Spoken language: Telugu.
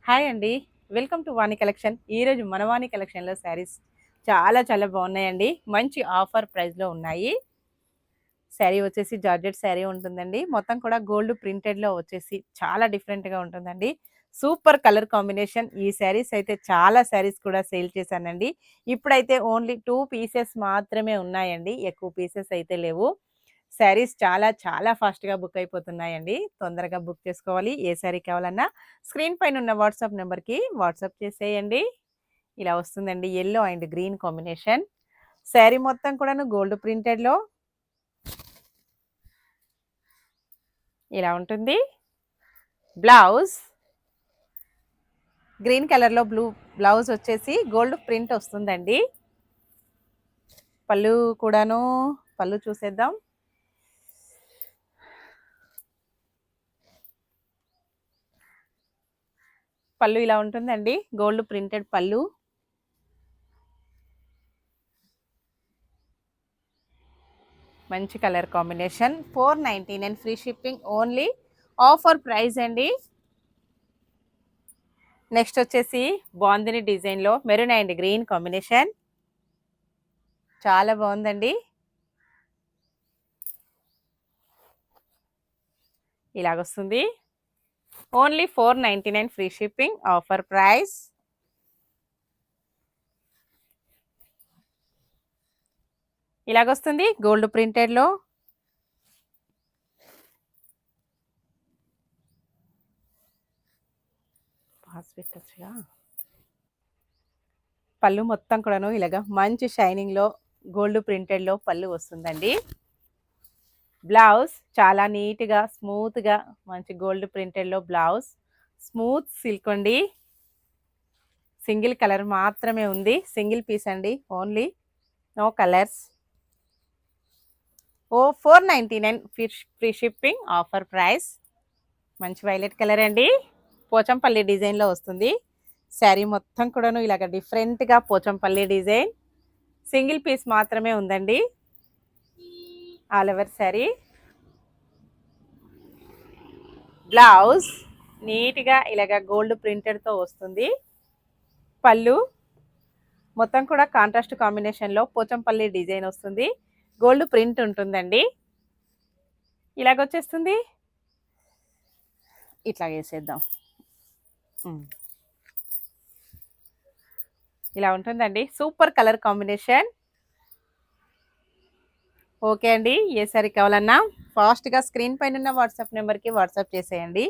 హాయ్ అండి. Welcome to Vani collection. ఈరోజు మన వాణి కలెక్షన్‌లో శారీస్ చాలా బాగున్నాయండి. మంచి ఆఫర్ ప్రైస్‌లో ఉన్నాయి. శారీ వచ్చేసి జార్జెట్ శారీ ఉంటుందండి. మొత్తం కూడా గోల్డ్ ప్రింటెడ్‌లో వచ్చేసి చాలా డిఫరెంట్‌గా ఉంటుందండి. Super colour combination. ఈ శారీస్ అయితే చాలా శారీస్ కూడా సేల్ చేశానండి. ఇప్పుడైతే ఓన్లీ 2 పీసెస్ మాత్రమే ఉన్నాయండి. ఎక్కువ పీసెస్ అయితే లేవు. శారీస్ చాలా ఫాస్ట్‌గా బుక్ అయిపోతున్నాయండి. తొందరగా బుక్ చేసుకోవాలి. ఏ శారీ కావాలన్నా స్క్రీన్ పైన ఉన్న వాట్సాప్ నెంబర్‌కి వాట్సాప్ చేసేయండి. ఇలా వస్తుందండి. Yellow and green combination. Sari మొత్తం కూడాను గోల్డ్ ప్రింటెడ్‌లో ఇలా ఉంటుంది. బ్లౌజ్ గ్రీన్ కలర్‌లో బ్లౌజ్ వచ్చేసి గోల్డ్ ప్రింట్ వస్తుందండి. పళ్ళు కూడాను పళ్ళు చూసేద్దాం. పళ్ళు ఇలా ఉంటుందండి. గోల్డ్ ప్రింటెడ్ పళ్ళు. మంచి colour combination. 499 free shipping only. Offer price అండి. నెక్స్ట్ వచ్చేసి బాందిని డిజైన్లో మెరూన్ అండ్ గ్రీన్ కాంబినేషన్. చాలా బాగుందండి. ఇలాగొస్తుంది. Only 499 free shipping offer price. ఇలాగొస్తుంది గోల్డ్ ప్రింటెడ్లో. పళ్ళు మొత్తం కూడాను ఇలాగా మంచి షైనింగ్లో గోల్డ్ ప్రింటెడ్లో పళ్ళు వస్తుందండి. బ్లౌజ్ చాలా నీట్గా స్మూత్గా మంచి గోల్డ్ ప్రింటెడ్లో బ్లౌజ్. స్మూత్ సిల్క్ అండి. సింగిల్ కలర్ మాత్రమే ఉంది. సింగిల్ పీస్ అండి. Only no colours. 499 free shipping offer price. మంచి వైలెట్ కలర్ అండి. పోచంపల్లి డిజైన్లో వస్తుంది. శారీ మొత్తం కూడాను ఇలాగ డిఫరెంట్గా పోచంపల్లి డిజైన్. సింగిల్ పీస్ మాత్రమే ఉందండి. All over sari. బ్లౌజ్ నీట్గా ఇలాగ గోల్డ్ ప్రింటెడ్తో వస్తుంది. పళ్ళు మొత్తం కూడా కాంట్రాస్ట్ కాంబినేషన్లో పోచంపల్లి డిజైన్ వస్తుంది. గోల్డ్ ప్రింట్ ఉంటుందండి. ఇలాగొచ్చేస్తుంది. ఇట్లా వేసేద్దాం. ఇలా ఉంటుందండి. Super colour combination. ఓకే అండి. ఏ సారీ కావాలన్నా ఫాస్ట్గా స్క్రీన్ పైన ఉన్న వాట్సాప్ నెంబర్కి వాట్సాప్ చేసేయండి.